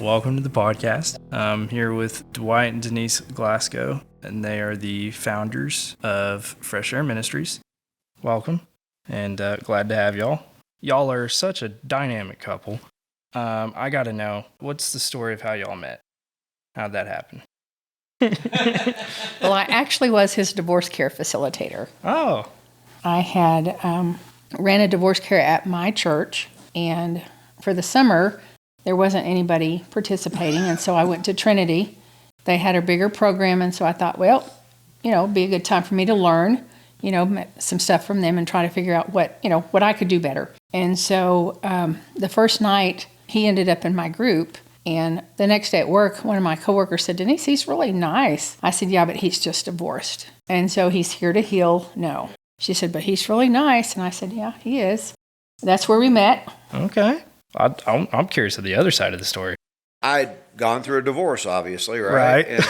Welcome to the podcast. I'm here with Dwight and Denise Glassco, and they are the founders of Fresh Air Ministries. Welcome, and glad to have y'all. Y'all are such a dynamic couple. I got to know, what's the story of how y'all met? How'd that happen? Well, I actually was his divorce care facilitator. Oh. I had ran a divorce care at my church, and for the summer, there wasn't anybody participating, and so I went to Trinity. They had a bigger program, and so I thought, well, it'd be a good time for me to learn, some stuff from them and try to figure out what I could do better. And so the first night, he ended up in my group, and the next day at work, one of my coworkers said, Denise, he's really nice. I said, yeah, but he's just divorced. And so he's here to heal? No. She said, but he's really nice. And I said, yeah, he is. That's where we met. Okay. I'm curious of the other side of the story. I'd gone through a divorce, obviously, right?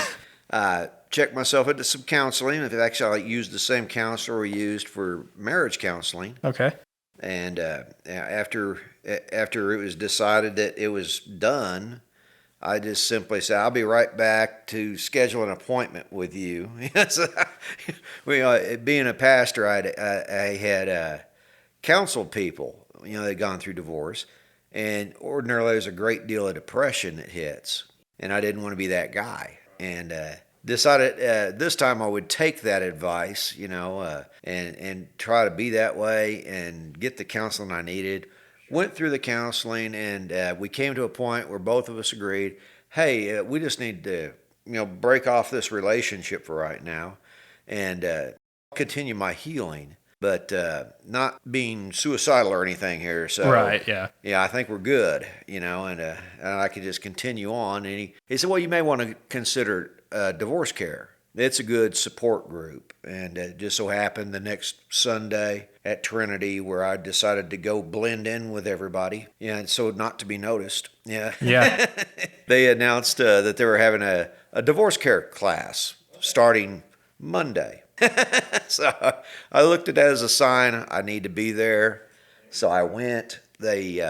And checked myself into some counseling. In fact, I used the same counselor we used for marriage counseling. Okay. And after it was decided that it was done, I just simply said, I'll be right back to schedule an appointment with you. Being a pastor, I had counseled people, they'd gone through divorce. And ordinarily, there's a great deal of depression that hits. And I didn't want to be that guy. And decided this time I would take that advice, and try to be that way and get the counseling I needed. Went through the counseling, and we came to a point where both of us agreed, hey, we just need to, break off this relationship for right now and continue my healing. But not being suicidal or anything here. So, right, yeah. Yeah, I think we're good, and I could just continue on. And he said, well, you may want to consider divorce care. It's a good support group. And it just so happened the next Sunday at Trinity where I decided to go blend in with everybody. Yeah, and so not to be noticed. Yeah. Yeah. They announced that they were having a divorce care class starting Monday. So I looked at it as a sign I need to be there. So I went. They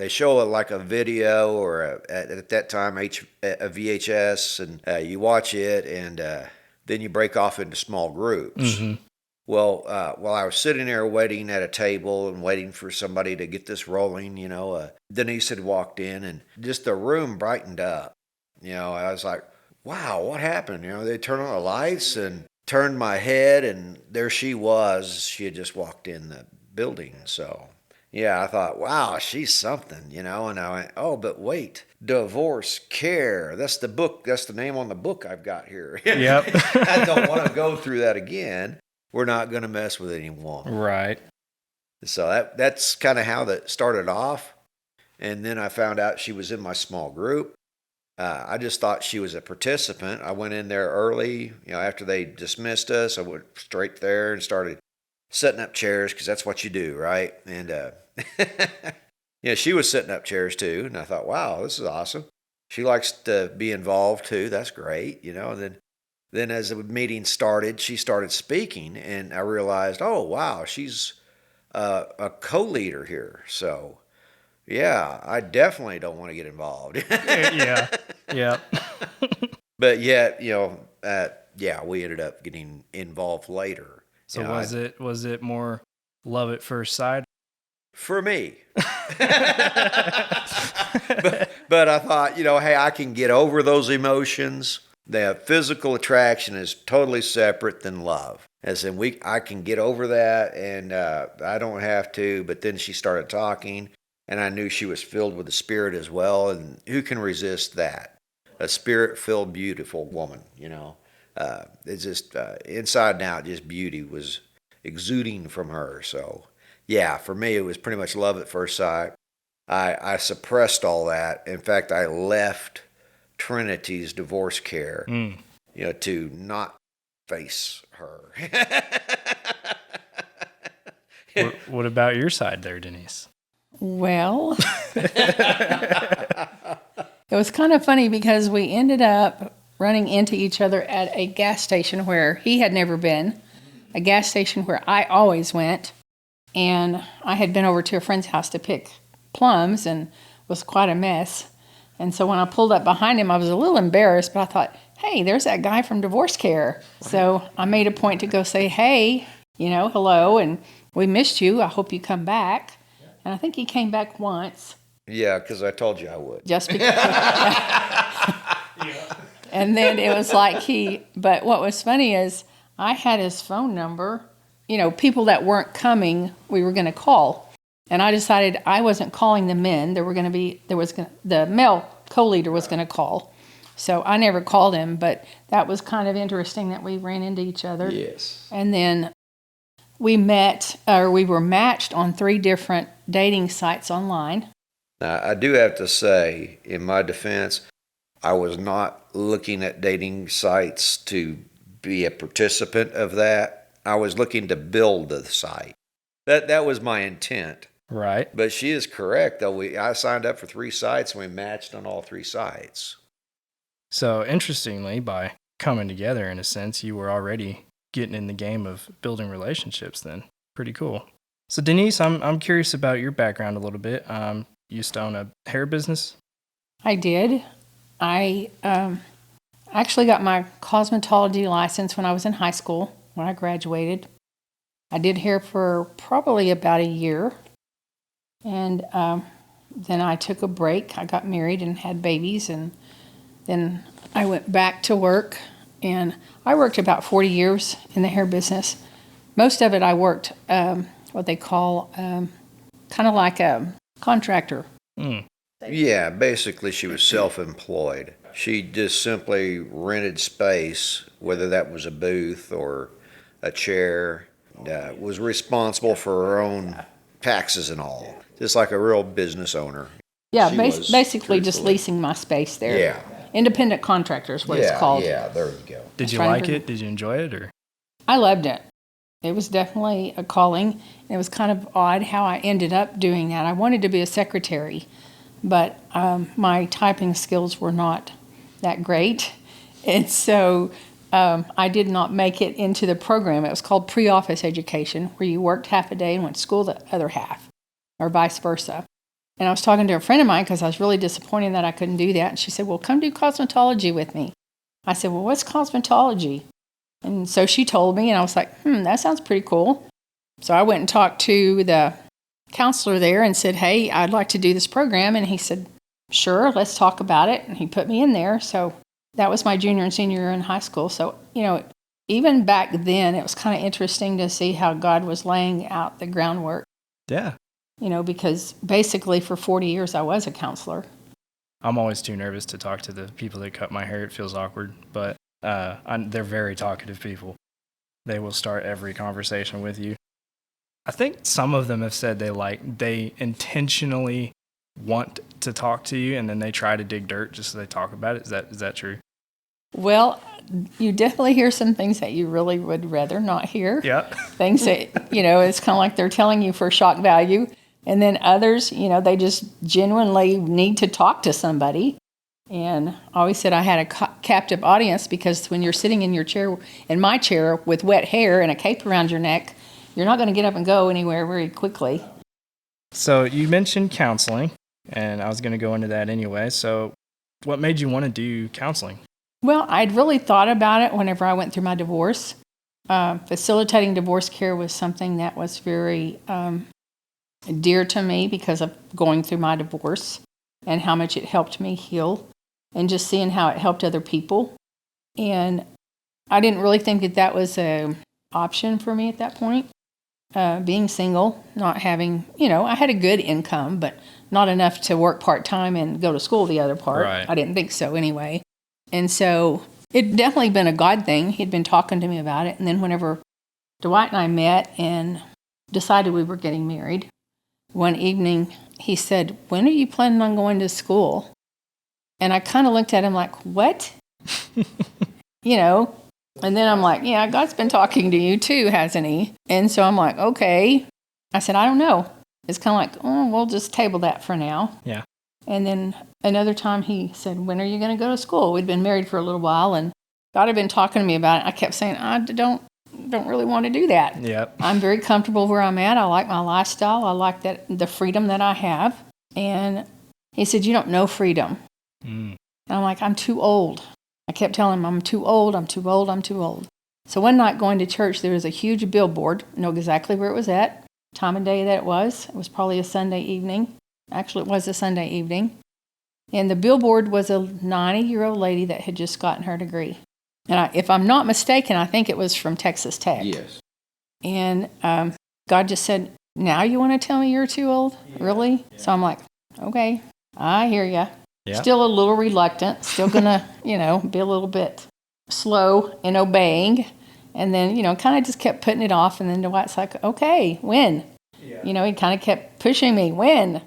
show like a video or at that time a VHS, and you watch it, and then you break off into small groups. Mm-hmm. Well, while I was sitting there waiting at a table and waiting for somebody to get this rolling, Denise had walked in, and just the room brightened up. I was like, wow, what happened? They turned on the lights and turned my head, and there she was. She had just walked in the building. So, Yeah, I thought, wow, she's something, you know. And I went, oh, but wait, Divorce Care. That's the book. That's the name on the book I've got here. Yep. I don't want to go through that again. We're not going to mess with anyone. Right. So that's kind of how that started off. And then I found out she was in my small group. I just thought she was a participant. I went in there early, after they dismissed us. I went straight there and started setting up chairs because that's what you do, right? And she was setting up chairs too. And I thought, wow, this is awesome. She likes to be involved too. That's great, And then as the meeting started, she started speaking, and I realized, oh wow, she's a co-leader here. So. Yeah, I definitely don't want to get involved. Yeah. Yeah. But yet, we ended up getting involved later. So was it more love at first sight? For me. but I thought, hey, I can get over those emotions. The physical attraction is totally separate than love. As in, I can get over that, and I don't have to. But then she started talking. And I knew she was filled with the Spirit as well. And who can resist that? A Spirit-filled, beautiful woman, It's just inside and out, just beauty was exuding from her. So, yeah, for me, it was pretty much love at first sight. I suppressed all that. In fact, I left Trinity's divorce care, to not face her. What about your side there, Denise? Well, it was kind of funny because we ended up running into each other at a gas station where he had never been, a gas station where I always went. And I had been over to a friend's house to pick plums and was quite a mess. And so when I pulled up behind him, I was a little embarrassed, but I thought, hey, there's that guy from divorce care. So I made a point to go say, hey, hello, and we missed you. I hope you come back. And I think he came back once. Yeah, because I told you I would. Just because. And then it was like but what was funny is I had his phone number. People that weren't coming, we were going to call. And I decided I wasn't calling the men. The male co-leader was going to call. So I never called him, but that was kind of interesting that we ran into each other. Yes. And then we were matched on 3 different dating sites online. Now, I do have to say, in my defense, I was not looking at dating sites to be a participant of that. I was looking to build the site. That was my intent. Right. But she is correct, though. I signed up for 3 sites, and we matched on all 3 sites. So, interestingly, by coming together, in a sense, you were already getting in the game of building relationships then. Pretty cool. So Denise, I'm curious about your background a little bit. You used to own a hair business? I did. I actually got my cosmetology license when I was in high school, when I graduated. I did hair for probably about a year. And then I took a break. I got married and had babies. And then I went back to work. And I worked about 40 years in the hair business. Most of it I worked what they call kind of like a contractor. Yeah, basically she was self-employed. She just simply rented space, whether that was a booth or a chair, was responsible for her own taxes and all, just like a real business owner. Yeah, basically just leasing my space there. Yeah. Independent contractor is what it's called. Yeah, there you go. Did you like it? Did you enjoy it? Or I loved it. It was definitely a calling. It was kind of odd how I ended up doing that. I wanted to be a secretary, but my typing skills were not that great. And so I did not make it into the program. It was called pre-office education, where you worked half a day and went to school the other half, or vice versa. And I was talking to a friend of mine because I was really disappointed that I couldn't do that. And she said, well, come do cosmetology with me. I said, well, what's cosmetology? And so she told me, and I was like, that sounds pretty cool. So I went and talked to the counselor there and said, hey, I'd like to do this program. And he said, sure, let's talk about it. And he put me in there. So that was my junior and senior year in high school. So, even back then, it was kind of interesting to see how God was laying out the groundwork. Yeah. because basically for 40 years I was a counselor. I'm always too nervous to talk to the people that cut my hair. It feels awkward, but they're very talkative people. They will start every conversation with you. I think some of them have said they intentionally want to talk to you, and then they try to dig dirt just so they talk about it. Is that true? Well, you definitely hear some things that you really would rather not hear. Yeah. Things that, it's kind of like they're telling you for shock value. And then others, they just genuinely need to talk to somebody. And I always said I had a captive audience, because when you're sitting in my chair with wet hair and a cape around your neck, you're not going to get up and go anywhere very quickly. So you mentioned counseling, and I was going to go into that anyway. So what made you want to do counseling? Well, I'd really thought about it whenever I went through my divorce. Facilitating divorce care was something that was very dear to me because of going through my divorce and how much it helped me heal, and just seeing how it helped other people. And I didn't really think that was an option for me at that point. Being single, not having, I had a good income, but not enough to work part-time and go to school the other part. Right. I didn't think so anyway. And so it'd definitely been a God thing. He'd been talking to me about it. And then whenever Dwight and I met and decided we were getting married, one evening he said, "When are you planning on going to school?" And I kind of looked at him like, "What?" And then I'm like, "Yeah, God's been talking to you too, hasn't he?" And so I'm like, "Okay." I said, "I don't know." It's kind of like, "Oh, we'll just table that for now." Yeah. And then another time he said, "When are you going to go to school?" We'd been married for a little while, and God had been talking to me about it. I kept saying, "I don't really want to do that." Yep. I'm very comfortable where I'm at. I like my lifestyle. I like the freedom that I have. And he said, "You don't know freedom." And I'm like, "I'm too old." I kept telling him, "I'm too old, I'm too old, I'm too old." So one night going to church, there was a huge billboard. I know exactly where it was at, time of day that it was. It was probably a Sunday evening. Actually, it was a Sunday evening. And the billboard was a 90-year-old lady that had just gotten her degree. And if I'm not mistaken, I think it was from Texas Tech. Yes. And God just said, "Now you want to tell me you're too old? Yeah. Really?" Yeah. So I'm like, "Okay, I hear you." Yeah. Still a little reluctant, still going to, be a little bit slow in obeying. And then, kind of just kept putting it off. And then Dwight's like, "Okay, when?" Yeah. He kind of kept pushing me, "When?"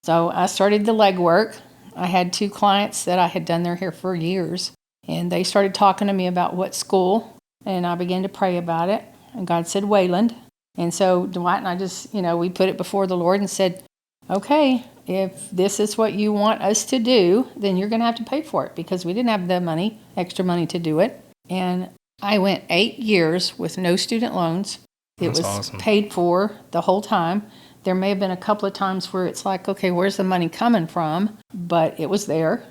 So I started the legwork. I had 2 clients that I had done their hair for years. And they started talking to me about what school. And I began to pray about it. And God said, "Wayland." And so Dwight and I just, we put it before the Lord and said, "Okay, if this is what you want us to do, then you're going to have to pay for it," because we didn't have the extra money to do it. And I went 8 years with no student loans. It was awesome. Paid for the whole time. There may have been a couple of times where it's like, okay, where's the money coming from? But it was there.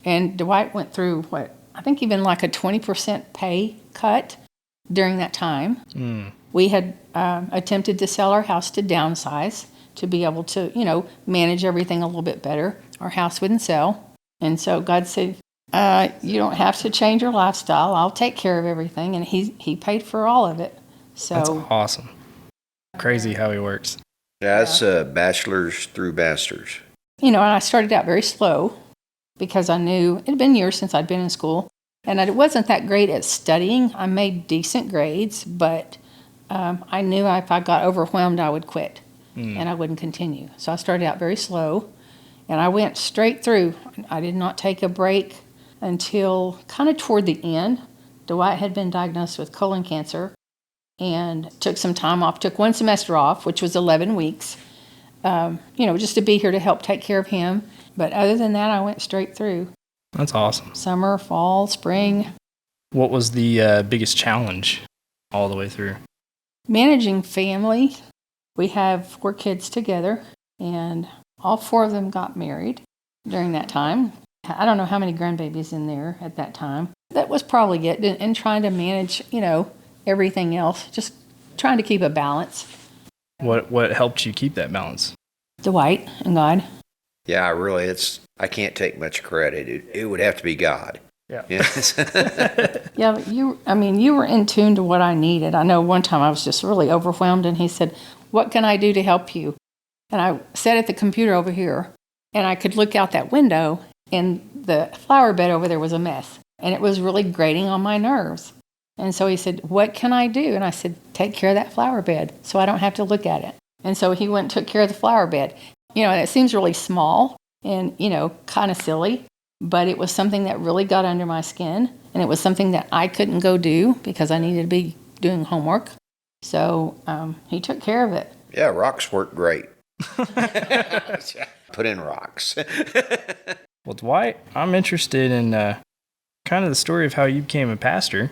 And Dwight went through I think even like a 20% pay cut during that time. We had attempted to sell our house to downsize, to be able to, manage everything a little bit better. Our house wouldn't sell. And so God said, "You don't have to change your lifestyle. I'll take care of everything." And he paid for all of it. So that's awesome. Crazy how he works. Yeah, that's bachelor's through masters. And I started out very slow because I knew it had been years since I'd been in school. And I wasn't that great at studying. I made decent grades, but I knew if I got overwhelmed, I would quit and I wouldn't continue. So I started out very slow, and I went straight through. I did not take a break until kind of toward the end. Dwight had been diagnosed with colon cancer and took some time off, took 1 semester off, which was 11 weeks, just to be here to help take care of him. But other than that, I went straight through. That's awesome. Summer, fall, spring. What was the biggest challenge all the way through? Managing family. We have 4 kids together, and all 4 of them got married during that time. I don't know how many grandbabies in there at that time. That was probably it, and trying to manage, everything else, just trying to keep a balance. What helped you keep that balance? Dwight and God. Yeah, really, I can't take much credit. It would have to be God. Yeah. Yes. Yeah, you were in tune to what I needed. I know one time I was just really overwhelmed, and he said, "What can I do to help you?" And I sat at the computer over here, and I could look out that window, and the flower bed over there was a mess. And it was really grating on my nerves. And so he said, what can I do? And I said, take care of that flower bed so I don't have to look at it. And so he went and took care of the flower bed. It seems really small and, kind of silly, but it was something that really got under my skin. And it was something that I couldn't go do because I needed to be doing homework. So he took care of it. Yeah, rocks work great. Put in rocks. Well, Dwight, I'm interested in kind of the story of how you became a pastor.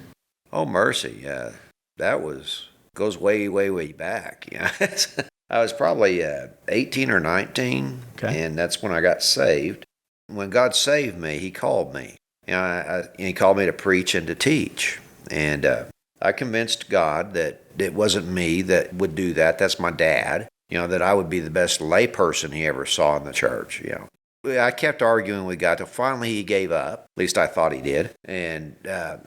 Oh, mercy. That goes way, way, way back. I was probably 18 or 19, and that's when I got saved. When God saved me, he called me. He called me to preach and to teach. And I convinced God that it wasn't me that would do that. That's my dad. That I would be the best lay person he ever saw in the church. I kept arguing with God till finally he gave up. At least I thought he did. And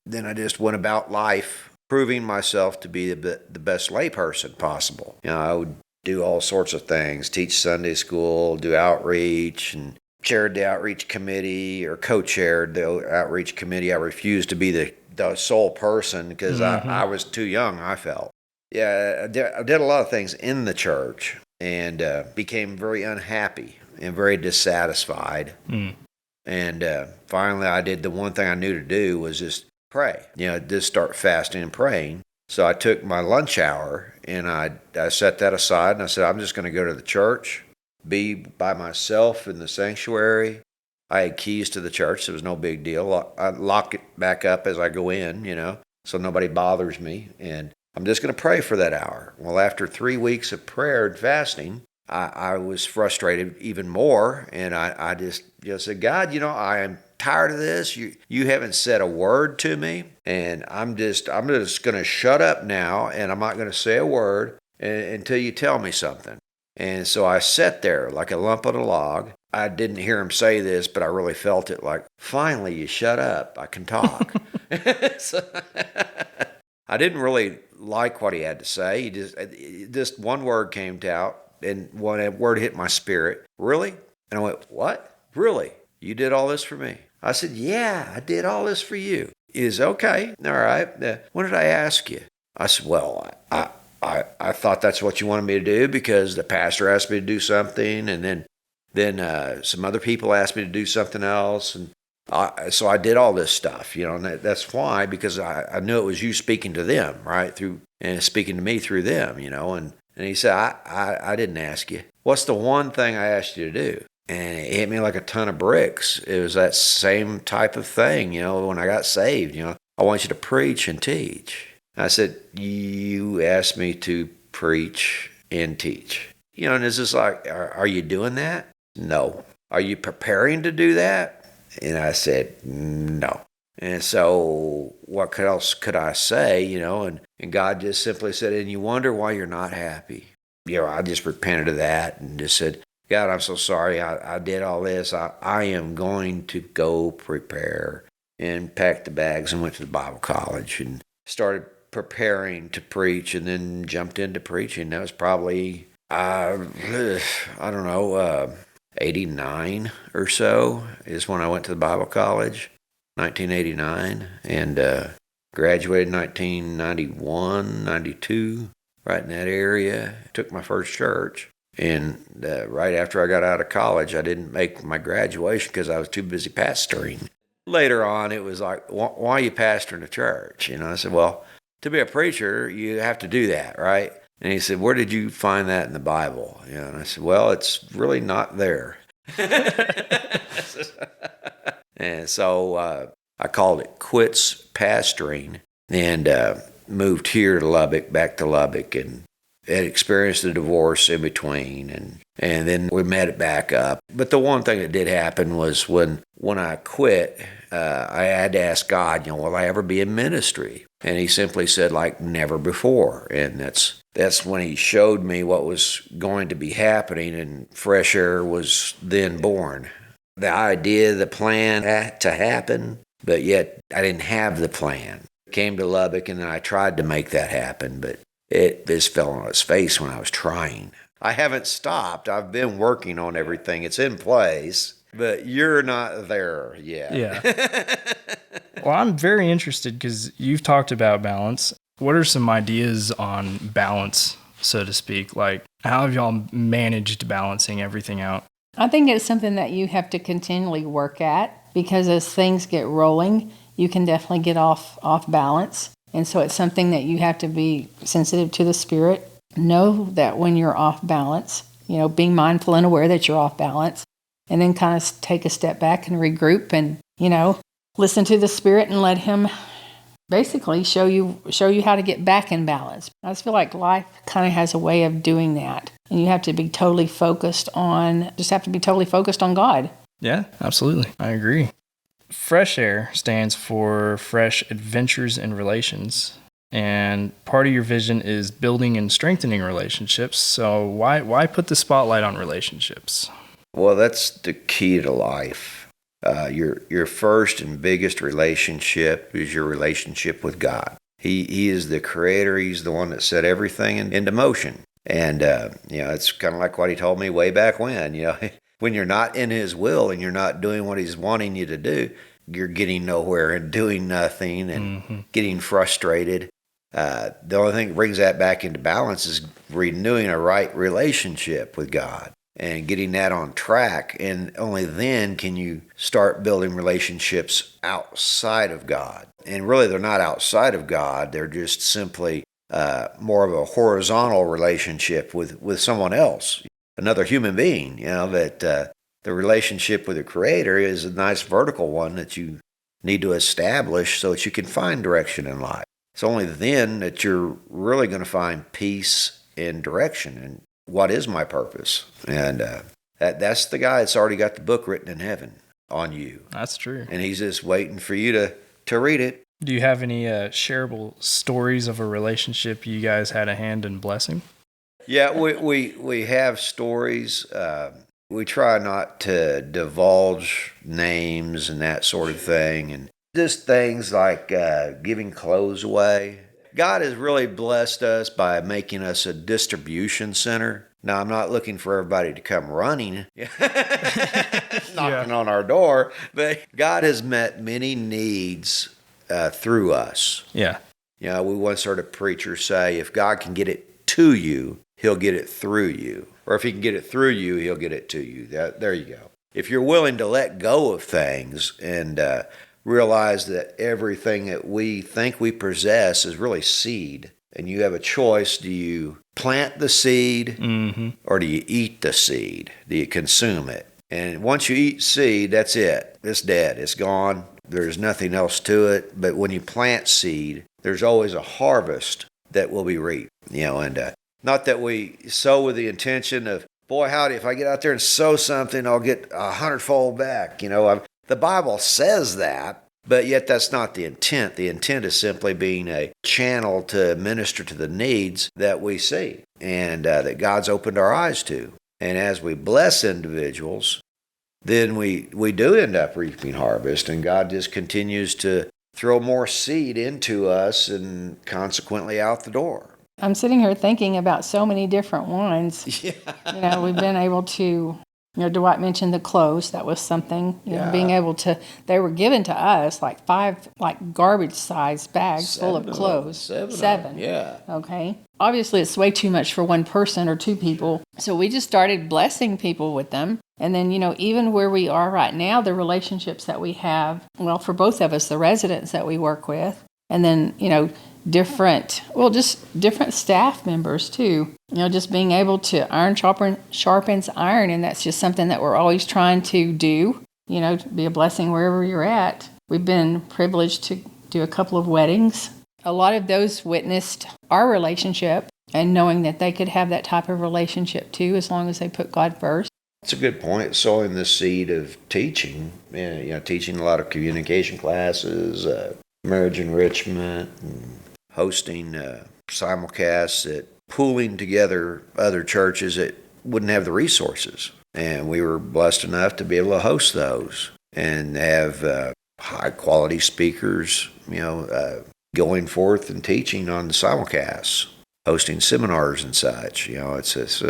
then I just went about life proving myself to be the best lay person possible. I would do all sorts of things, teach Sunday school, do outreach, and chaired the outreach committee or co-chaired the outreach committee. I refused to be the sole person because I was too young, I felt. I did a lot of things in the church and became very unhappy and very dissatisfied. And finally, I did the one thing I knew to do was just pray. Just start fasting and praying. So I took my lunch hour and I set that aside and I said, I'm just going to go to the church, be by myself in the sanctuary. I had keys to the church. So it was no big deal. I lock it back up as I go in, so nobody bothers me. And I'm just going to pray for that hour. Well, after 3 weeks of prayer and fasting, I was frustrated even more. And I just said, God, I am tired of this. You haven't said a word to me. And I'm just going to shut up now. And I'm not going to say a word until you tell me something. And so I sat there like a lump on a log. I didn't hear him say this, but I really felt it like, finally, you shut up. I can talk. So, I didn't really like what he had to say. He just one word came out, and one word hit my spirit. Really? And I went, what? Really? You did all this for me? I said, yeah, I did all this for you. He said, okay, all right. When did I ask you? I said, well, I thought that's what you wanted me to do because the pastor asked me to do something, and then some other people asked me to do something else, and so I did all this stuff, and that's why, because I knew it was you speaking to them, right, and speaking to me through them, and he said, I didn't ask you. What's the one thing I asked you to do? And it hit me like a ton of bricks. It was that same type of thing, when I got saved, I want you to preach and teach. I said, you asked me to preach and teach. And it's just like, are you doing that? No. Are you preparing to do that? And I said, no. And so what else could I say, and God just simply said, and you wonder why you're not happy. I just repented of that and just said, God, I'm so sorry I did all this. I am going to go prepare, and packed the bags and went to the Bible college and started preparing to preach, and then jumped into preaching. That was probably, I don't know, 89 or so is when I went to the Bible college, 1989, and graduated in 1991, 92, right in that area. Took my first church. And right after I got out of college, I didn't make my graduation because I was too busy pastoring. Later on, it was like, why are you pastoring a church? I said, well, to be a preacher, you have to do that, right? And he said, where did you find that in the Bible? And I said, well, it's really not there. And so I called it quits pastoring and moved here to Lubbock, back to Lubbock, and had experienced a divorce in between, and then we met it back up. But the one thing that did happen was when I quit, I had to ask God, will I ever be in ministry? And he simply said, like never before. And that's when he showed me what was going to be happening, and Fresh Air was then born. The idea, the plan had to happen, but yet I didn't have the plan. Came to Lubbock, and I tried to make that happen, but it just fell on its face when I was trying. I haven't stopped. I've been working on everything. It's in place, but you're not there yet. Yeah. Well, I'm very interested because you've talked about balance. What are some ideas on balance, so to speak? Like, how have y'all managed balancing everything out? I think it's something that you have to continually work at, because as things get rolling, you can definitely get off balance. And so it's something that you have to be sensitive to the Spirit. Know that when you're off balance, being mindful and aware that you're off balance, and then kind of take a step back and regroup and, listen to the Spirit and let Him basically show you how to get back in balance. I just feel like life kind of has a way of doing that. And you have to be totally focused on God. Yeah, absolutely. I agree. Fresh Air stands for Fresh Adventures in Relations. And part of your vision is building and strengthening relationships. So why put the spotlight on relationships? Well, that's the key to life. Your first and biggest relationship is your relationship with God. He is the creator. He's the one that set everything into motion. And, it's kind of like what he told me way back when, when you're not in his will and you're not doing what he's wanting you to do, you're getting nowhere and doing nothing and getting frustrated. The only thing that brings that back into balance is renewing a right relationship with God and getting that on track. And only then can you start building relationships outside of God. And really, they're not outside of God. They're just simply more of a horizontal relationship with someone else, another human being. That the relationship with the Creator is a nice vertical one that you need to establish so that you can find direction in life. It's only then that you're really going to find peace and direction. And what is my purpose? And that's the guy that's already got the book written in heaven on you. That's true. And he's just waiting for you to read it. Do you have any shareable stories of a relationship you guys had a hand in blessing? Yeah, we have stories. We try not to divulge names and that sort of thing. And just things like giving clothes away. God has really blessed us by making us a distribution center. Now, I'm not looking for everybody to come running, knocking on our door, but God has met many needs through us. Yeah. We once heard a preacher say, if God can get it to you, he'll get it through you. Or if he can get it through you, he'll get it to you. There you go. If you're willing to let go of things and realize that everything that we think we possess is really seed, and you have a choice, do you plant the seed or do you eat the seed? Do you consume it? And once you eat seed, that's it. It's dead. It's gone. There's nothing else to it. But when you plant seed, there's always a harvest that will be reaped. And not that we sow with the intention of, boy, howdy, if I get out there and sow something, I'll get 100-fold back. The Bible says that, but yet that's not the intent. The intent is simply being a channel to minister to the needs that we see and that God's opened our eyes to. And as we bless individuals, then we do end up reaping harvest, and God just continues to throw more seed into us and consequently out the door. I'm sitting here thinking about so many different ones. Yeah. We've been able to, Dwight mentioned the clothes. That was something, being able to, they were given to us like 5 garbage-sized bags full of clothes. Seven. Yeah. Okay. Obviously, it's way too much for one person or 2 people. So we just started blessing people with them. And then, even where we are right now, the relationships that we have, well, for both of us, the residents that we work with, and then, different staff members too. Just being able to iron sharpens iron, and that's just something that we're always trying to do, to be a blessing wherever you're at. We've been privileged to do a couple of weddings. A lot of those witnessed our relationship and knowing that they could have that type of relationship too, as long as they put God first. That's a good point. Sowing the seed of teaching, teaching a lot of communication classes, marriage enrichment, and hosting simulcasts, at pooling together other churches that wouldn't have the resources. And we were blessed enough to be able to host those and have high quality speakers, going forth and teaching on the simulcasts. hosting seminars and such. It's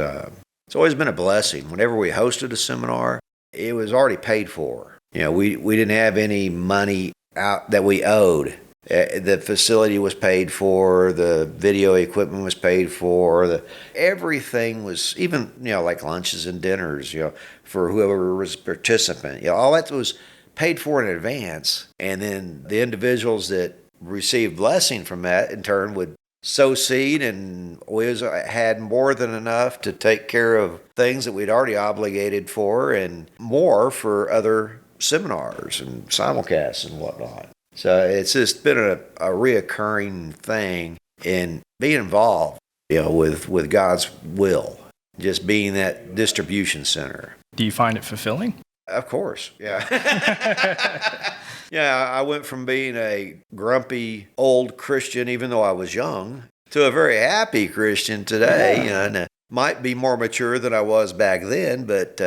always been a blessing. Whenever we hosted a seminar, it was already paid for. We didn't have any money out that we owed. The facility was paid for, the video equipment was paid for, everything was, even, like lunches and dinners, for whoever was a participant. All that was paid for in advance. And then the individuals that received blessing from that, in turn, would sow seed, and we had more than enough to take care of things that we'd already obligated for, and more for other seminars and simulcasts and whatnot. So it's just been a reoccurring thing in being involved, with God's will, just being that distribution center. Do you find it fulfilling? Of course, yeah. Yeah, I went from being a grumpy old Christian, even though I was young, to a very happy Christian today. And might be more mature than I was back then, but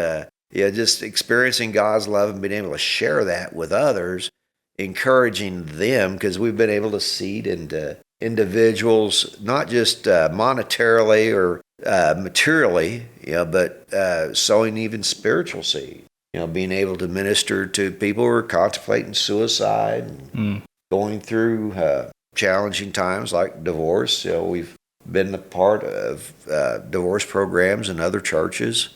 just experiencing God's love and being able to share that with others, encouraging them, because we've been able to seed into individuals, not just monetarily or materially, but sowing even spiritual seed. Being able to minister to people who are contemplating suicide and going through challenging times like divorce. We've been a part of divorce programs in other churches,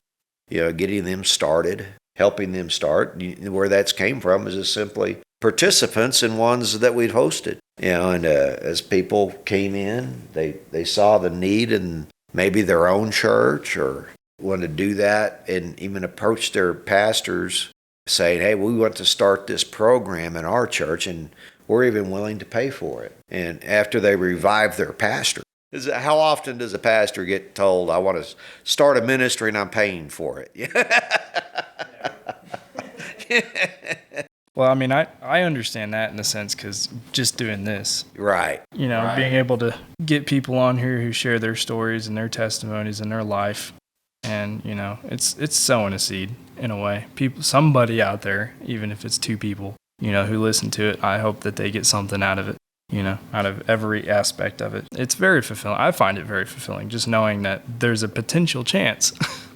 getting them started, helping them start. Where that's came from is just simply participants in ones that we'd hosted. And as people came in, they saw the need in maybe their own church, or wanted to do that, and even approach their pastors saying, hey, we want to start this program in our church, and we're even willing to pay for it. And after they revive their pastor, how often does a pastor get told, I want to start a ministry and I'm paying for it? Well, I mean, I understand that in a sense, because just doing this. Right. Right. Being able to get people on here who share their stories and their testimonies and their life. And, it's sowing a seed in a way. Somebody out there, even if it's two people, who listen to it, I hope that they get something out of it, out of every aspect of it. It's very fulfilling. I find it very fulfilling, just knowing that there's a potential chance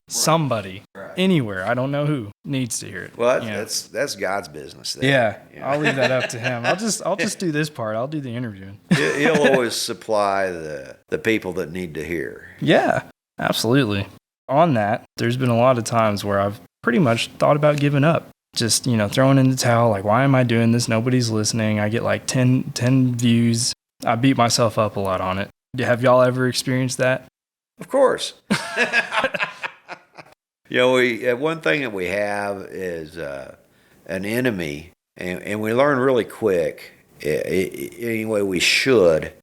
somebody anywhere, I don't know who, needs to hear it. Well, that's God's business there. Yeah, I'll leave that up to him. I'll just do this part. I'll do the interviewing. He'll always supply the people that need to hear. Yeah, absolutely. On that, there's been a lot of times where I've pretty much thought about giving up. Just, throwing in the towel, like, why am I doing this? Nobody's listening. I get like 10 views. I beat myself up a lot on it. Have y'all ever experienced that? Of course. One thing that we have is an enemy, and we learn really quick, anyway we should,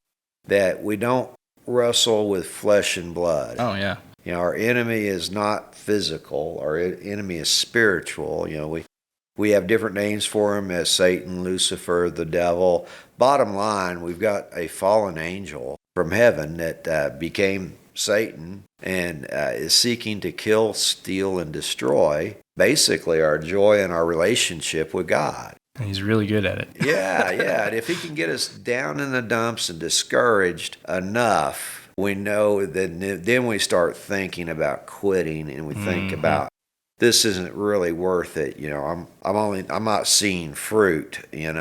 that we don't wrestle with flesh and blood. Oh, yeah. Our enemy is not physical. Our enemy is spiritual. We have different names for him, as Satan, Lucifer, the devil. Bottom line, we've got a fallen angel from heaven that became Satan and is seeking to kill, steal, and destroy basically our joy and our relationship with God. And he's really good at it. Yeah. And if he can get us down in the dumps and discouraged enough, we know that then we start thinking about quitting, and we think about, this isn't really worth it. I'm not seeing fruit, and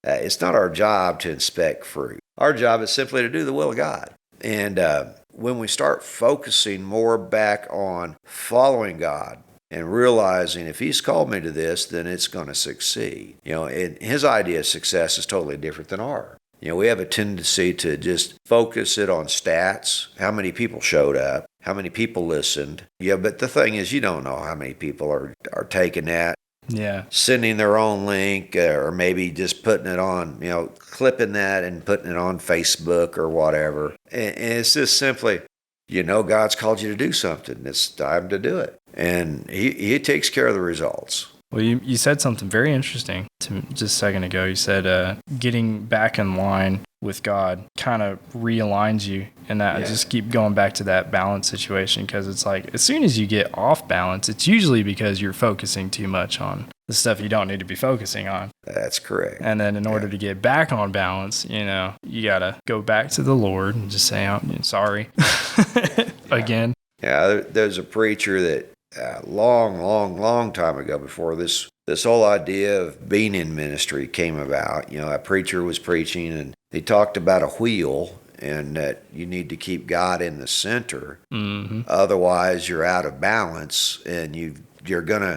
it's not our job to inspect fruit. Our job is simply to do the will of God. And when we start focusing more back on following God and realizing if he's called me to this, then it's going to succeed. And his idea of success is totally different than ours. We have a tendency to just focus it on stats, how many people showed up, how many people listened. But the thing is, you don't know how many people are taking that, sending their own link, or maybe just putting it on, clipping that and putting it on Facebook or whatever. And it's just simply, God's called you to do something. It's time to do it. And he takes care of the results. Well, you said something very interesting just a second ago. You said getting back in line with God kind of realigns you, and that I just keep going back to that balance situation, because it's like as soon as you get off balance, it's usually because you're focusing too much on the stuff you don't need to be focusing on. That's correct. And then in order to get back on balance, you got to go back to the Lord and just say, I'm sorry again. Yeah, there's a preacher that long time ago, before this whole idea of being in ministry came about, a preacher was preaching and he talked about a wheel and that you need to keep God in the center. Mm-hmm. Otherwise, you're out of balance and you're gonna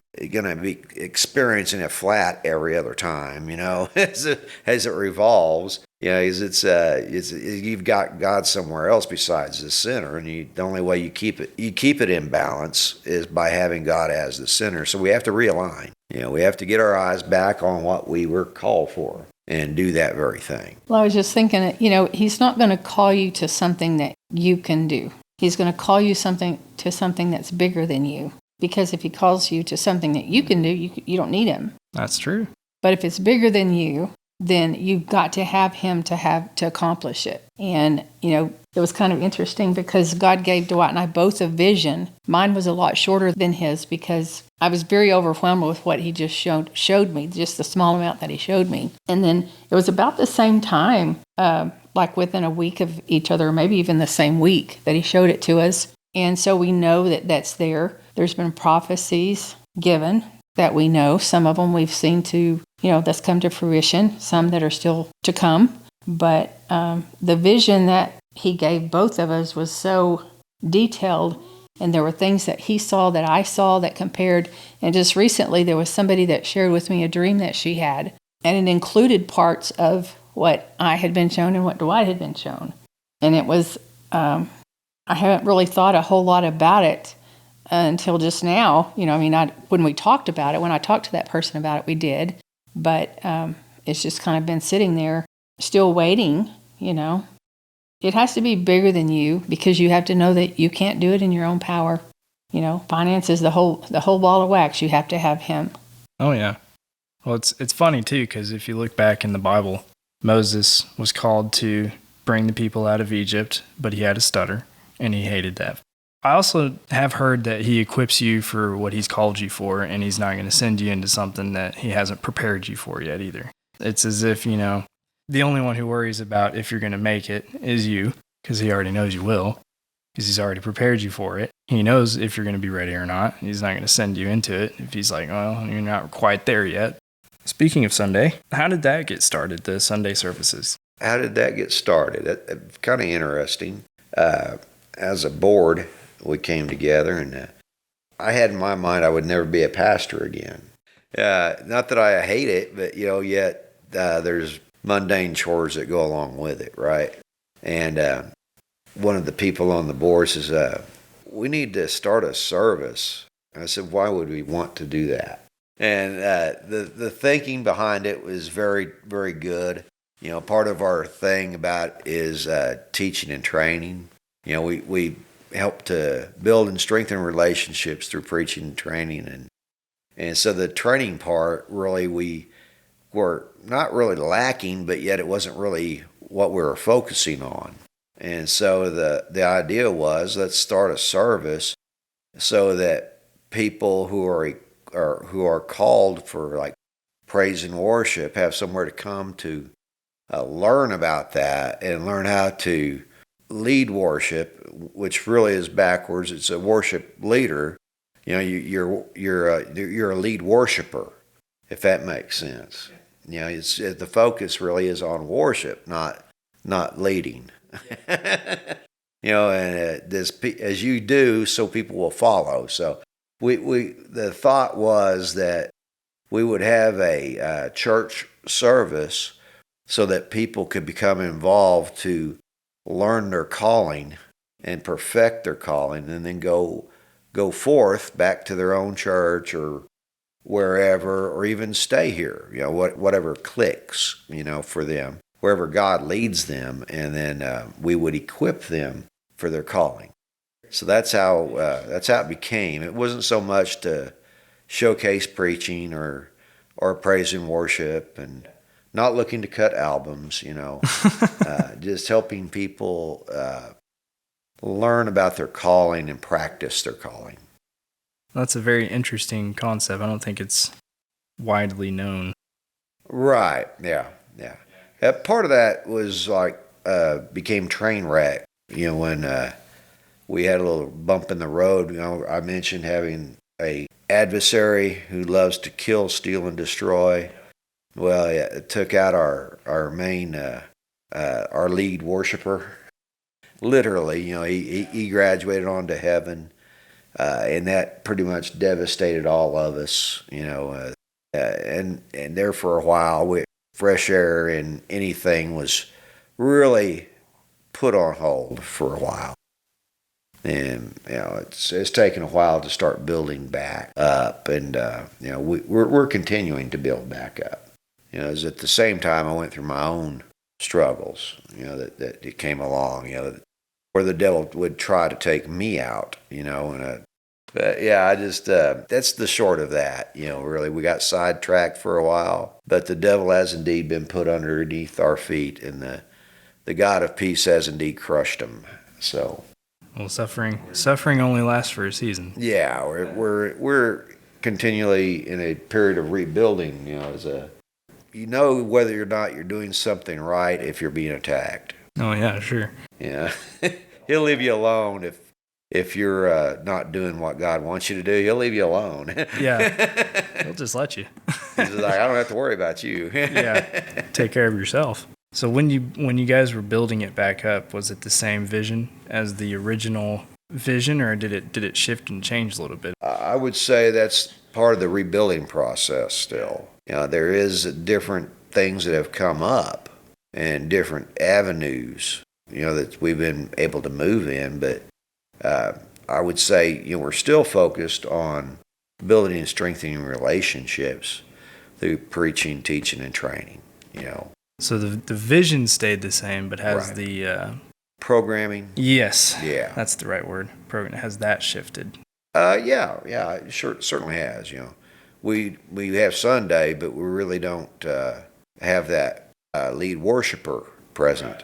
be experiencing a flat every other time, as it revolves. It's you've got God somewhere else besides the center, and the only way you keep it in balance is by having God as the center. So we have to realign. We have to get our eyes back on what we were called for and do that very thing. Well, I was just thinking, he's not going to call you to something that you can do. He's going to call you to something that's bigger than you. Because if he calls you to something that you can do, you don't need him. That's true. But if it's bigger than you, then you've got to have him to accomplish it. And, it was kind of interesting because God gave Dwight and I both a vision. Mine was a lot shorter than his because I was very overwhelmed with what he just showed me, just the small amount that he showed me. And then it was about the same time, like within a week of each other, or maybe even the same week that he showed it to us. And so we know that that's there. There's been prophecies given that we know. Some of them we've seen that's come to fruition, some that are still to come. But the vision that he gave both of us was so detailed, and there were things that he saw that I saw that compared. And just recently there was somebody that shared with me a dream that she had, and it included parts of what I had been shown and what Dwight had been shown. And it was, I haven't really thought a whole lot about it until just now. When we talked about it, when I talked to that person about it, we did. But it's just kind of been sitting there, still waiting, It has to be bigger than you because you have to know that you can't do it in your own power. Finance is the whole ball of wax. You have to have him. Oh, yeah. Well, it's funny, too, because if you look back in the Bible, Moses was called to bring the people out of Egypt, but he had a stutter, and he hated that. I also have heard that he equips you for what he's called you for, and he's not going to send you into something that he hasn't prepared you for yet either. It's as if, the only one who worries about if you're going to make it is you, because he already knows you will, because he's already prepared you for it. He knows if you're going to be ready or not. He's not going to send you into it if he's like, well, you're not quite there yet. Speaking of Sunday, how did that get started, the Sunday services? How did that get started? It's kind of interesting. As a board, we came together, and I had in my mind I would never be a pastor again. Not that I hate it, but yet there's mundane chores that go along with it, right? And one of the people on the board says, we need to start a service. I said, why would we want to do that? And the thinking behind it was very, very good. Part of our thing about is teaching and training. We help to build and strengthen relationships through preaching and training. And so the training part, really, we were not really lacking, but yet it wasn't really what we were focusing on. And so the idea was, let's start a service so that people who are called for like praise and worship have somewhere to come to learn about that and learn how to lead worship, which really is backwards. It's a worship leader. You're a lead worshiper, if that makes sense. The focus really is on worship, not leading. And as you do, so people will follow. So the thought was that we would have a church service so that people could become involved to learn their calling and perfect their calling, and then go forth back to their own church or wherever, or even stay here, whatever clicks, for them, wherever God leads them, and then we would equip them for their calling. So that's how it became. It wasn't so much to showcase preaching or praise and worship, and not looking to cut albums, just helping people learn about their calling and practice their calling. That's a very interesting concept. I don't think it's widely known. Right. Yeah. Yeah. Part of that was like became train wreck. When we had a little bump in the road. I mentioned having a adversary who loves to kill, steal, and destroy. Well, yeah, it took out our main our lead worshiper. Literally, he graduated on to heaven, and that pretty much devastated all of us. And there for a while, Fresh Air and anything was really put on hold for a while. And it's taken a while to start building back up, and we're continuing to build back up. As at the same time I went through my own struggles, that it came along, where the devil would try to take me out, but yeah, I just that's the short of that. Really, we got sidetracked for a while, but the devil has indeed been put underneath our feet, and the God of peace has indeed crushed him. So. Well, suffering only lasts for a season. Yeah, we're continually in a period of rebuilding. Whether or not you're doing something right if you're being attacked. Oh yeah, sure. Yeah, he'll leave you alone if you're not doing what God wants you to do. He'll leave you alone. Yeah, he'll just let you. He's just like, I don't have to worry about you. Yeah, take care of yourself. So when you guys were building it back up, was it the same vision as the original vision, or did it shift and change a little bit? I would say that's part of the rebuilding process still. There is different things that have come up and different avenues, that we've been able to move in, but I would say, we're still focused on building and strengthening relationships through preaching, teaching, and training, So the vision stayed the same, but has Right. the Programming. yes, Yeah. that's the right word. Program, has that shifted? Yeah, it certainly has. We have Sunday, but we really don't have that lead worshiper present.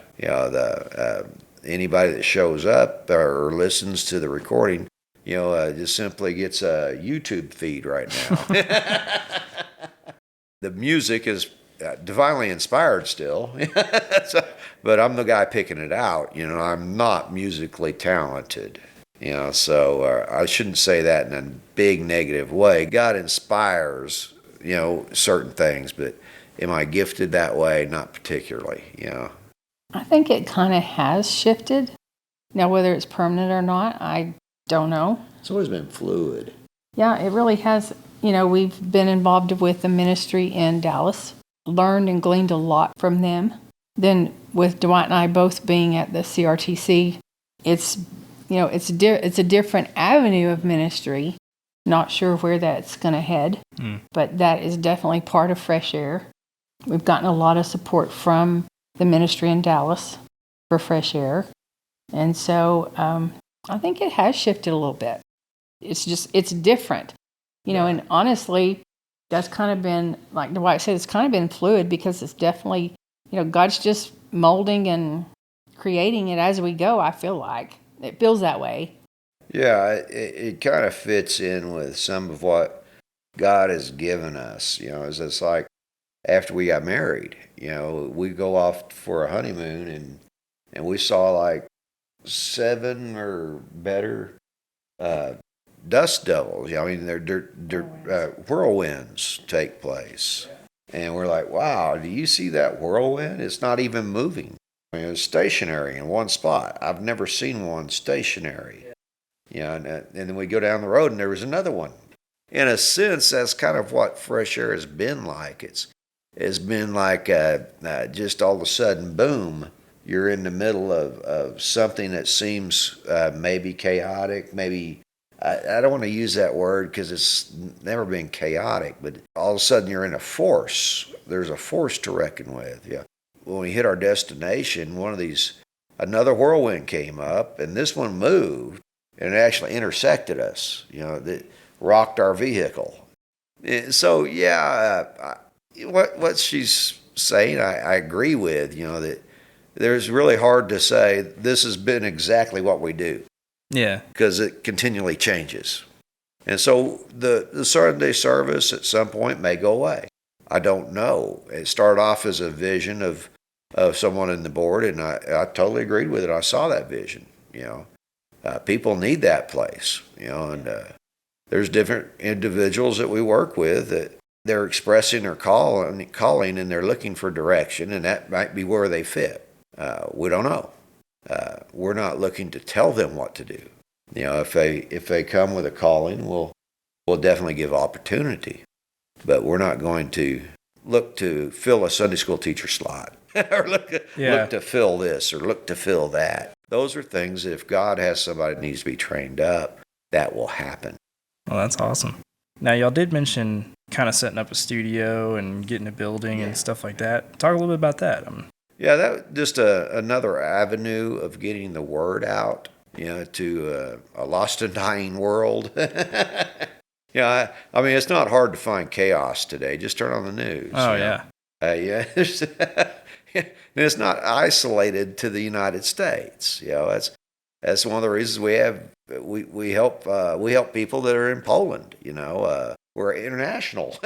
Anybody that shows up or listens to the recording, just simply gets a YouTube feed right now. The music is divinely inspired still, but I'm the guy picking it out. I'm not musically talented. So I shouldn't say that in a big negative way. God inspires, certain things, but am I gifted that way? Not particularly, I think it kind of has shifted. Now, whether it's permanent or not, I don't know. It's always been fluid. Yeah, it really has. We've been involved with the ministry in Dallas, learned and gleaned a lot from them. Then with Dwight and I both being at the CRTC, it's a different avenue of ministry. Not sure where that's going to head, but that is definitely part of Fresh Air. We've gotten a lot of support from the ministry in Dallas for Fresh Air. And so I think it has shifted a little bit. It's different. And honestly, that's kind of been, like Dwight said, it's kind of been fluid because it's definitely, God's just molding and creating it as we go, I feel like. It feels that way. Yeah, it kind of fits in with some of what God has given us. It's like after we got married, we go off for a honeymoon and we saw like 7 or better dust devils. They're whirlwinds take place. And we're like, wow, do you see that whirlwind? It's not even moving. It's stationary in one spot. I've never seen one stationary. And then we go down the road and there was another one. In a sense, that's kind of what Fresh Air has been like. It's been like just all of a sudden, boom, you're in the middle of something that seems maybe chaotic, maybe, I don't want to use that word because it's never been chaotic, but all of a sudden you're in a force. There's a force to reckon with. Yeah. When we hit our destination, another whirlwind came up, and this one moved, and it actually intersected us. That rocked our vehicle. So yeah, what she's saying, I agree with. That there's really hard to say this has been exactly what we do. Yeah, because it continually changes. And so the Sunday service at some point may go away. I don't know. It started off as a vision of someone in the board, and I totally agreed with it. I saw that vision. People need that place. And there's different individuals that we work with that they're expressing their calling, and they're looking for direction, and that might be where they fit. We don't know. We're not looking to tell them what to do. If they come with a calling, we'll definitely give opportunity, but we're not going to look to fill a Sunday school teacher slot or look to fill this or look to fill that. Those are things that if God has somebody that needs to be trained up, that will happen. Well, that's awesome. Now, y'all did mention kind of setting up a studio and getting a building and stuff like that. Talk a little bit about that. Yeah, that was just another avenue of getting the word out, to a lost and dying world. I mean, it's not hard to find chaos today. Just turn on the news. Oh, yeah. It's not isolated to the United States. That's one of the reasons we help people that are in Poland. We're international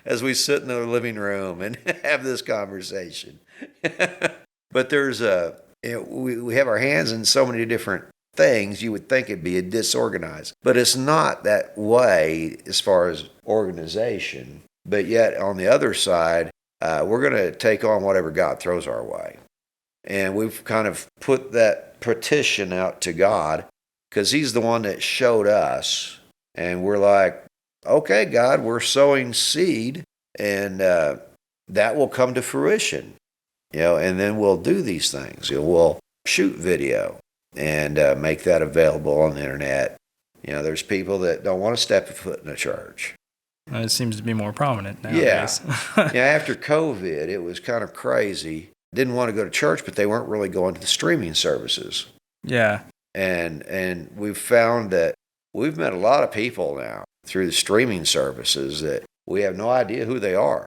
as we sit in the living room and have this conversation. But there's we have our hands in so many different things. You would think it'd be disorganized, but it's not that way as far as organization. But yet on the other side, we're going to take on whatever God throws our way. And we've kind of put that petition out to God because He's the one that showed us. And we're like, okay, God, we're sowing seed, and that will come to fruition. And then we'll do these things. We'll shoot video and make that available on the internet. There's people that don't want to step a foot in a church. It seems to be more prominent nowadays. After COVID, it was kind of crazy. Didn't want to go to church, but they weren't really going to the streaming services. Yeah. And we've found that we've met a lot of people now through the streaming services that we have no idea who they are.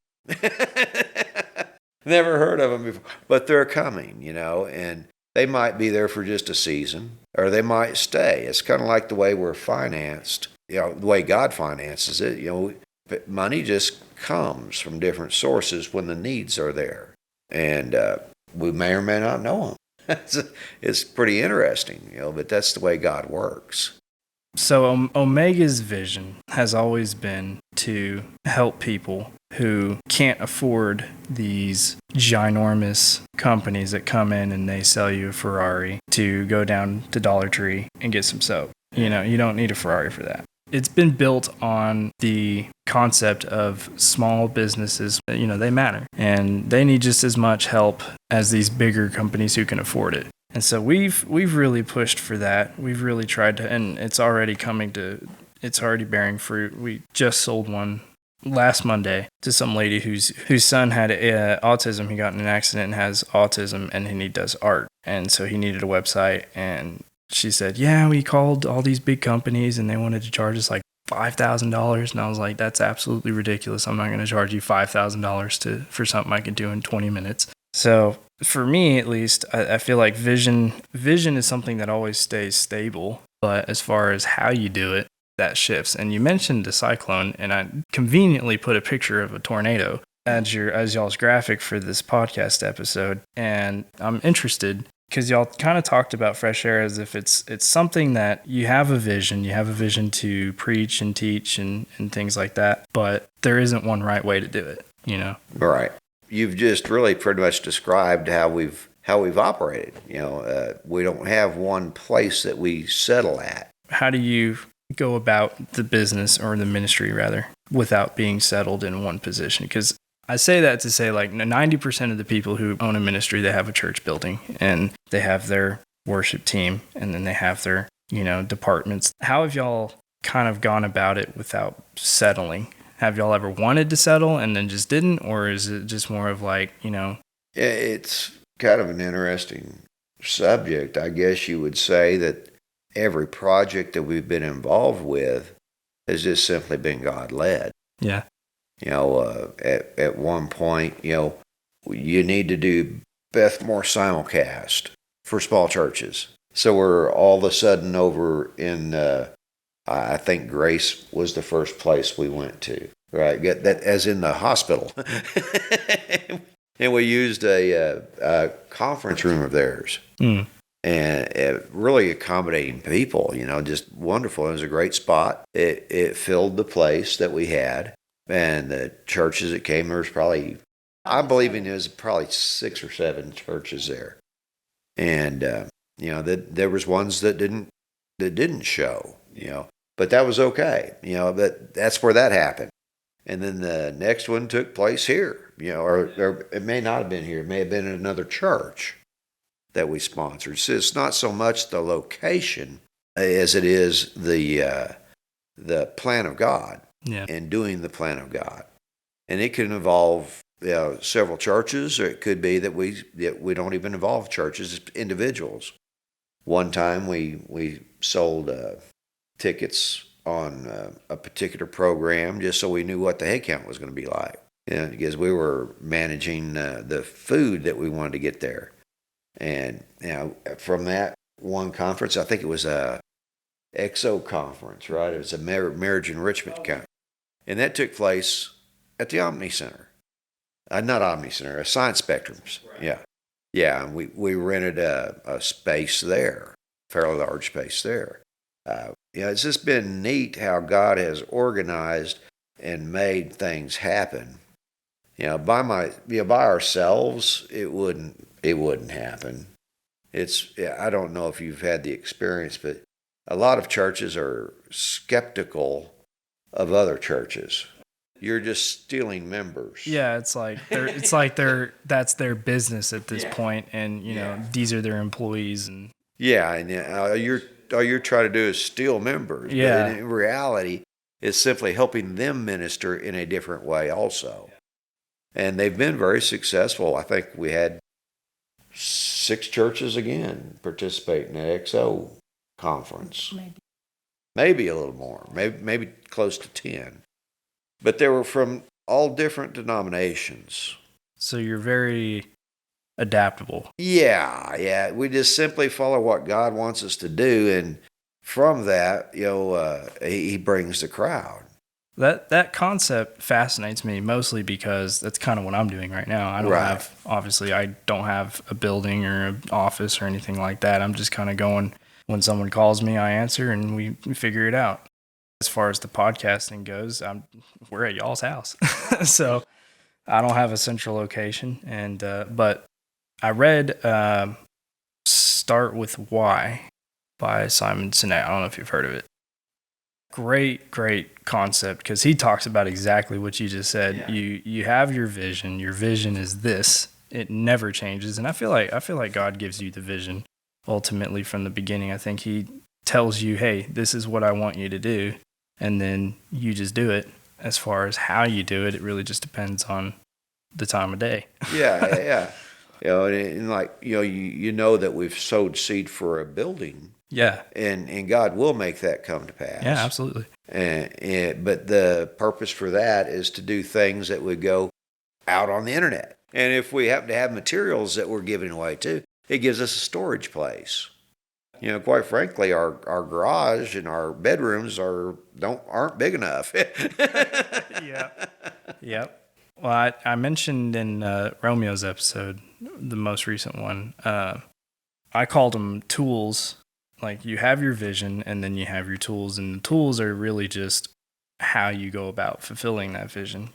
Never heard of them before, but they're coming, and they might be there for just a season, or they might stay. It's kind of like the way we're financed, the way God finances it. Money just comes from different sources when the needs are there, and we may or may not know them. It's pretty interesting, but that's the way God works. So Omega's vision has always been to help people who can't afford these ginormous companies that come in and they sell you a Ferrari to go down to Dollar Tree and get some soap. You don't need a Ferrari for that. It's been built on the concept of small businesses. They matter, and they need just as much help as these bigger companies who can afford it. And so we've really pushed for that. We've really tried to, and it's already bearing fruit. We just sold one last Monday to some lady whose son had autism. He got in an accident and has autism, and he does art. And so he needed a website, and she said, yeah, we called all these big companies and they wanted to charge us like $5,000. And I was like, that's absolutely ridiculous. I'm not going to charge you $5,000 for something I can do in 20 minutes. So for me, at least, I feel like vision is something that always stays stable. But as far as how you do it, that shifts. And you mentioned a cyclone, and I conveniently put a picture of a tornado as y'all's graphic for this podcast episode. And I'm interested because y'all kind of talked about Fresh Air as if it's something that you have a vision to preach and teach and things like that, but there isn't one right way to do it, Right. You've just really pretty much described how we've operated. We don't have one place that we settle at. How do you go about the business, or the ministry rather, without being settled in one position? Because I say that to say, like, 90% of the people who own a ministry, they have a church building and they have their worship team and then they have their, departments. How have y'all kind of gone about it without settling? Have y'all ever wanted to settle and then just didn't? Or is it just more of like, It's kind of an interesting subject. I guess you would say that every project that we've been involved with has just simply been God-led. Yeah. At one point, you need to do Bethmore simulcast for small churches. So we're all of a sudden over in I think Grace was the first place we went to, right? Get that as in the hospital. And we used a conference room of theirs. Mm. And really accommodating people, just wonderful. It was a great spot. It filled the place that we had. And the churches that came, there was probably, I believe it was probably 6 or 7 churches there. And, there was ones that didn't show, but that was okay, but that's where that happened. And then the next one took place here, or it may not have been here. It may have been in another church that we sponsored. So it's not so much the location as it is the plan of God, and doing the plan of God. And it can involve several churches, or it could be that we don't even involve churches, it's individuals. One time we sold tickets on a particular program just so we knew what the head count was going to be like, because we were managing the food that we wanted to get there. And from that one conference, I think it was a XO conference, right? It was a marriage enrichment conference, and that took place at the Omni Center, not Omni Center, Science Spectrums. Right. Yeah. And we rented a space there, fairly large space there. It's just been neat how God has organized and made things happen. By ourselves, it wouldn't happen. I don't know if you've had the experience, but a lot of churches are skeptical of other churches. You're just stealing members. Yeah, it's like that's their business at this point, and these are their employees, and all you're trying to do is steal members. Yeah. But in reality, it's simply helping them minister in a different way also. And they've been very successful. I think we had 6 churches again participate in the XO conference. Maybe a little more, maybe close to 10. But they were from all different denominations. So you're very adaptable. Yeah. We just simply follow what God wants us to do, and from that, He brings the crowd. That concept fascinates me mostly because that's kind of what I'm doing right now. I don't have a building or an office or anything like that. I'm just kind of going, when someone calls me, I answer, and we figure it out. As far as the podcasting goes, we're at y'all's house. So I don't have a central location, and but I read Start With Why by Simon Sinek. I don't know if you've heard of it. Great concept, because he talks about exactly what you just said. Yeah. You have your vision. Your vision is this. It never changes. And I feel like God gives you the vision ultimately from the beginning. I think He tells you, hey, this is what I want you to do, and then you just do it. As far as how you do it, it really just depends on the time of day. Yeah. And like you know that we've sowed seed for a building. Yeah. And God will make that come to pass. Yeah, absolutely. But the purpose for that is to do things that would go out on the internet. And if we happen to have materials that we're giving away too, it gives us a storage place. Quite frankly, our garage and our bedrooms aren't big enough. Yeah. Yep. Well, I mentioned in Romeo's episode, the most recent one, I called them tools. Like, you have your vision, and then you have your tools, and the tools are really just how you go about fulfilling that vision.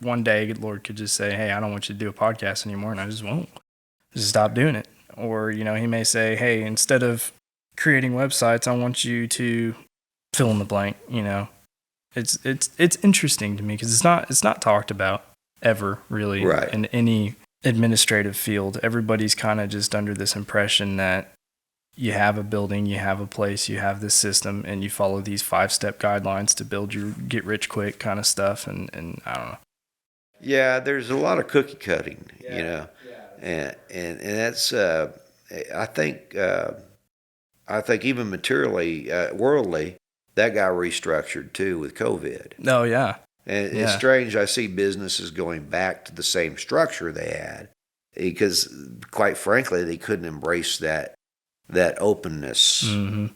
One day, Lord could just say, hey, I don't want you to do a podcast anymore, and I just won't. Just stop doing it. Or, He may say, hey, instead of creating websites, I want you to fill in the blank. It's interesting to me because it's not talked about ever really in any administrative field. Everybody's kind of just under this impression that you have a building, you have a place, you have this system, and you follow these 5-step guidelines to build your get rich quick kind of stuff. And I don't know. Yeah, there's a lot of cookie cutting, and that's I think even materially, worldly, that got restructured too with COVID. Oh yeah. And it's strange. I see businesses going back to the same structure they had because, quite frankly, they couldn't embrace that openness. Mm-hmm.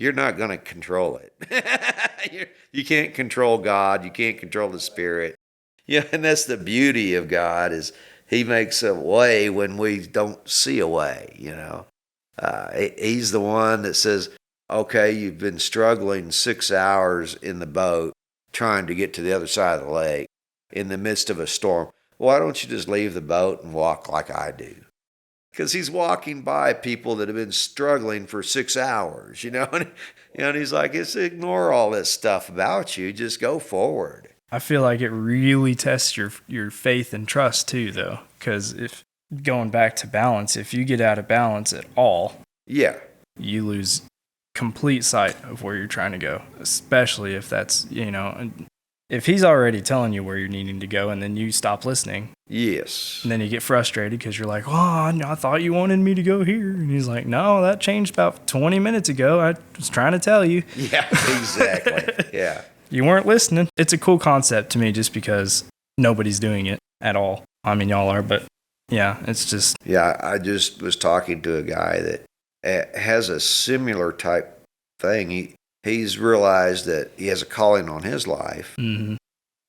you're not going to control it. You can't control God. You can't control the Spirit. Yeah, and that's the beauty of God, is he makes a way when we don't see a way, He's the one that says, okay, you've been struggling 6 hours in the boat trying to get to the other side of the lake in the midst of a storm. Why don't you just leave the boat and walk like I do? Because he's walking by people that have been struggling for 6 hours, and he's like, just ignore all this stuff about you. Just go forward. I feel like it really tests your faith and trust too, though, because if going back to balance, if you get out of balance at all, yeah, you lose complete sight of where you're trying to go, especially if that's, if he's already telling you where you're needing to go and then you stop listening. Yes. And then you get frustrated because you're like, I thought you wanted me to go here. And he's like, no, that changed about 20 minutes ago. I was trying to tell you. Yeah, exactly. Yeah. You weren't listening. It's a cool concept to me just because nobody's doing it at all. I mean, y'all are, but yeah, it's just. Yeah, I just was talking to a guy that has a similar type thing. He's realized that he has a calling on his life, mm-hmm.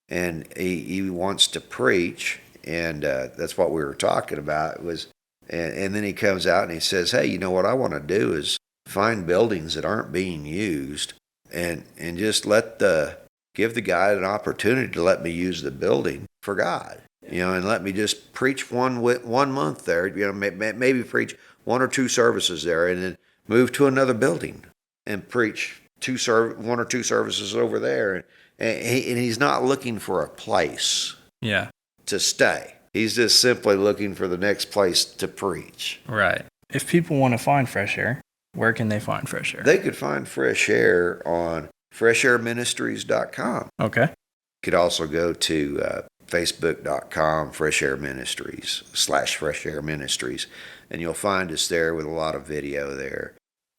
and he wants to preach, and that's what we were talking about. And then he comes out and he says, hey, what I want to do is find buildings that aren't being used, and just give the guy an opportunity to let me use the building for God, and let me just preach one month there, maybe preach 1 or 2 services there, and then move to another building and preach 1 or 2 services over there. And he's not looking for a place to stay. He's just simply looking for the next place to preach. Right. If people want to find fresh air, where can they find fresh air? They could find fresh air on freshairministries.com. Okay. You could also go to facebook.com /freshairministries, and you'll find us there with a lot of video there.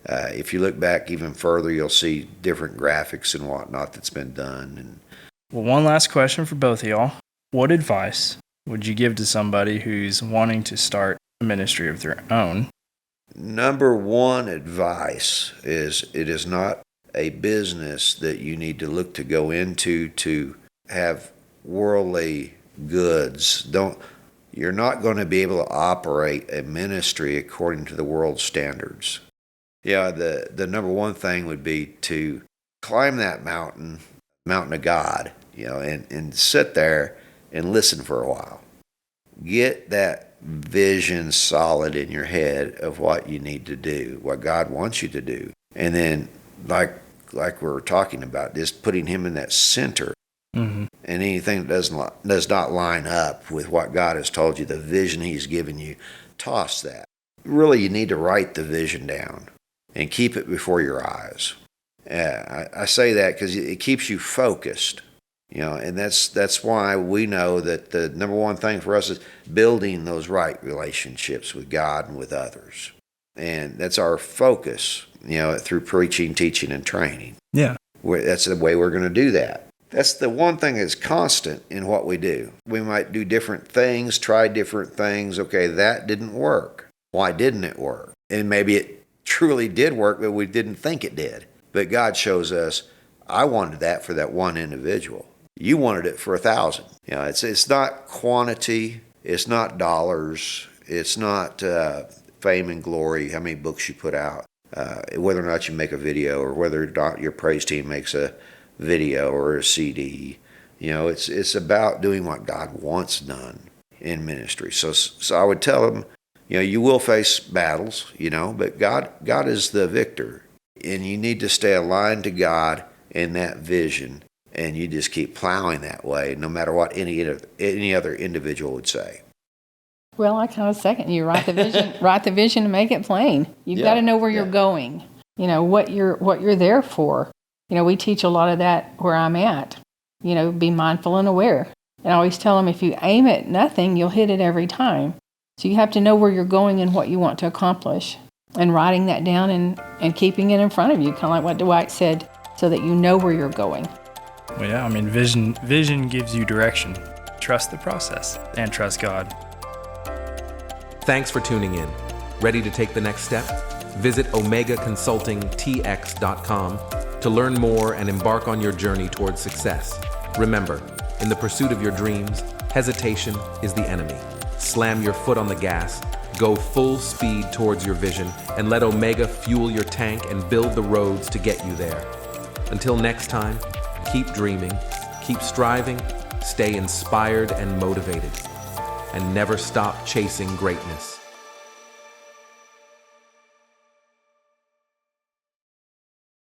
If you look back even further, you'll see different graphics and whatnot that's been done. Well, one last question for both of y'all. What advice would you give to somebody who's wanting to start a ministry of their own? Number one advice is, it is not a business that you need to look to go into to have worldly goods. You're not going to be able to operate a ministry according to the world's standards. Yeah, the number one thing would be to climb that mountain of God, and sit there and listen for a while. Get that vision solid in your head of what you need to do, what God wants you to do. And then, like we were talking about, just putting him in that center. Mm-hmm. And anything that does not line up with what God has told you, the vision he's given you, toss that. Really, you need to write the vision down and keep it before your eyes. I say that because it keeps you focused, and that's why we know that the number one thing for us is building those right relationships with God and with others. And that's our focus, through preaching, teaching, and training. Yeah. That's the way we're going to do that. That's the one thing that's constant in what we do. We might do different things, try different things. Okay, that didn't work. Why didn't it work? And maybe it truly did work, but we didn't think it did. But God shows us, I wanted that for that one individual. You wanted it for 1,000. It's not quantity. It's not dollars. It's not fame and glory, how many books you put out, whether or not you make a video, or whether or not your praise team makes a video or a CD. It's about doing what God wants done in ministry. So I would tell them, you will face battles, but God is the victor, and you need to stay aligned to God in that vision, and you just keep plowing that way, no matter what any other individual would say. Well, I kind of second you. Write the vision. Write the vision and make it plain. You've got to know where you're going. What you're there for. We teach a lot of that where I'm at. Be mindful and aware. And I always tell them, if you aim at nothing, you'll hit it every time. So you have to know where you're going and what you want to accomplish, and writing that down and keeping it in front of you, kind of like what Dwight said, so that you know where you're going. Well, yeah, vision gives you direction. Trust the process and trust God. Thanks for tuning in. Ready to take the next step? Visit omegaconsultingtx.com to learn more and embark on your journey towards success. Remember, in the pursuit of your dreams, hesitation is the enemy. Slam your foot on the gas, go full speed towards your vision, and let Omega fuel your tank and build the roads to get you there. Until next time, keep dreaming, keep striving, stay inspired and motivated, and never stop chasing greatness.